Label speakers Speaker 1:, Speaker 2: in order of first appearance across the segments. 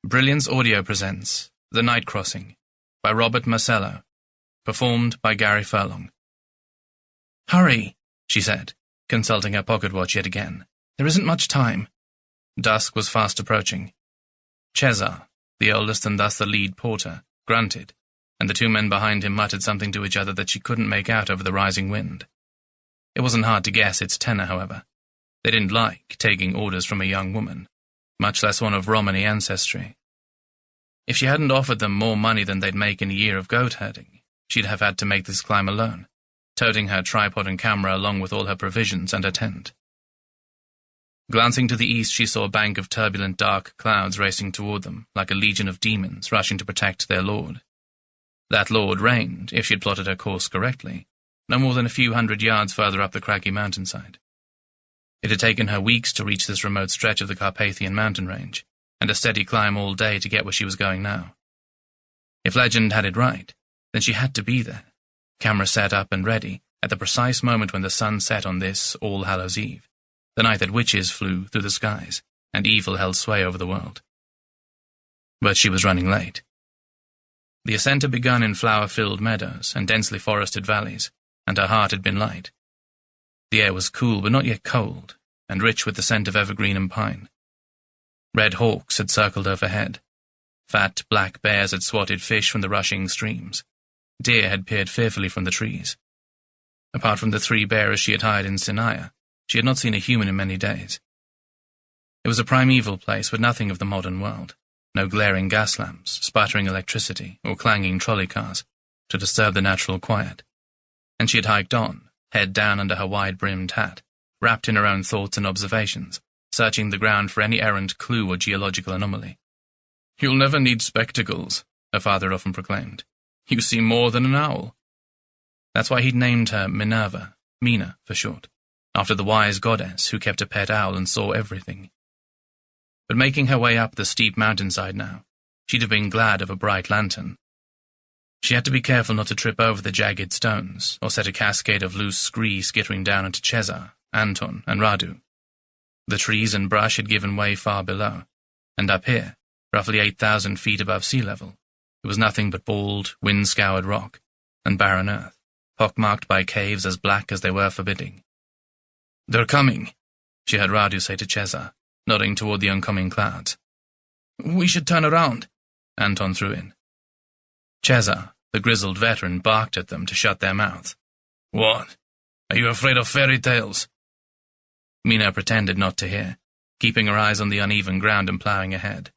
Speaker 1: Brilliance Audio presents The Night Crossing by Robert Masello, performed by Gary Furlong. "Hurry," she said, consulting her pocket watch yet again. "There isn't much time." Dusk was fast approaching. Cesar, the oldest and thus the lead porter, grunted, and the two men behind him muttered something to each other that she couldn't make out over the rising wind. It wasn't hard to guess its tenor, however. They didn't like taking orders from a young woman, much less one of Romany ancestry. If she hadn't offered them more money than they'd make in a year of goat herding, she'd have had to make this climb alone, toting her tripod and camera along with all her provisions and her tent. Glancing to the east, she saw a bank of turbulent dark clouds racing toward them, like a legion of demons rushing to protect their lord. That lord reigned, if she'd plotted her course correctly, no more than a few hundred yards further up the craggy mountainside. It had taken her weeks to reach this remote stretch of the Carpathian mountain range, and a steady climb all day to get where she was going now. If legend had it right, then she had to be there, camera set up and ready, at the precise moment when the sun set on this All Hallows Eve, the night that witches flew through the skies and evil held sway over the world. But she was running late. The ascent had begun in flower-filled meadows and densely forested valleys, and her heart had been light. The air was cool but not yet cold, and rich with the scent of evergreen and pine. Red hawks had circled overhead. Fat, black bears had swatted fish from the rushing streams. Deer had peered fearfully from the trees. Apart from the 3 bearers she had hired in Sinaya, she had not seen a human in many days. It was a primeval place with nothing of the modern world. No glaring gas lamps, sputtering electricity, or clanging trolley cars to disturb the natural quiet. And she had hiked on, head down under her wide-brimmed hat, wrapped in her own thoughts and observations, searching the ground for any errant clue or geological anomaly. "You'll never need spectacles," her father often proclaimed. "You see more than an owl." That's why he'd named her Minerva, Mina for short, after the wise goddess who kept a pet owl and saw everything. But making her way up the steep mountainside now, she'd have been glad of a bright lantern. She had to be careful not to trip over the jagged stones, or set a cascade of loose scree skittering down into Cesar, Anton, and Radu. The trees and brush had given way far below, and up here, roughly 8,000 feet above sea level, it was nothing but bald, wind-scoured rock and barren earth, pockmarked by caves as black as they were forbidding. "They're coming," she heard Radu say to Cesar, nodding toward the oncoming clouds. "We should turn around," Anton threw in. Cesar, the grizzled veteran, barked at them to shut their mouths. "What? Are you afraid of fairy tales?" Mina pretended not to hear, keeping her eyes on the uneven ground and ploughing ahead.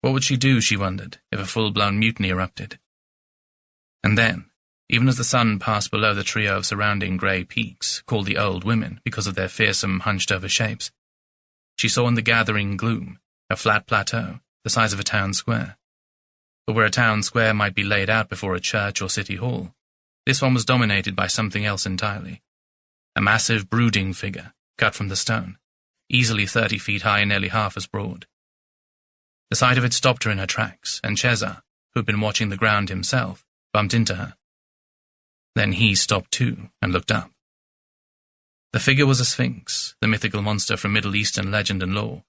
Speaker 1: What would she do, she wondered, if a full-blown mutiny erupted? And then, even as the sun passed below the trio of surrounding grey peaks, called the Old Women because of their fearsome, hunched-over shapes, she saw in the gathering gloom a flat plateau the size of a town square. But where a town square might be laid out before a church or city hall, this one was dominated by something else entirely. A massive, brooding figure, cut from the stone, easily 30 feet high and nearly half as broad. The sight of it stopped her in her tracks, and Cesar, who'd been watching the ground himself, bumped into her. Then he stopped too, and looked up. The figure was a sphinx, the mythical monster from Middle Eastern legend and lore,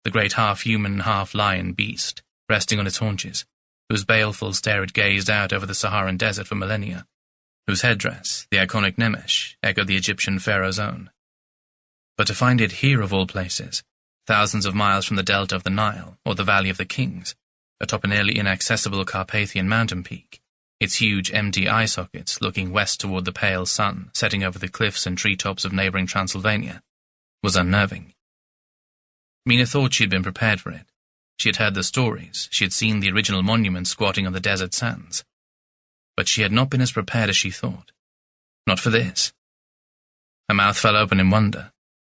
Speaker 1: the great half-human, half-lion beast, resting on its haunches, whose baleful stare had gazed out over the Saharan desert for millennia, whose headdress, the iconic Nemesh, echoed the Egyptian pharaoh's own. But to find it here of all places, thousands of miles from the delta of the Nile or the Valley of the Kings, atop a nearly inaccessible Carpathian mountain peak, its huge empty eye sockets looking west toward the pale sun setting over the cliffs and treetops of neighboring Transylvania, was unnerving. Mina thought she had been prepared for it. She had heard the stories, she had seen the original monuments squatting on the desert sands. But she had not been as prepared as she thought. Not for this. Her mouth fell open in wonder,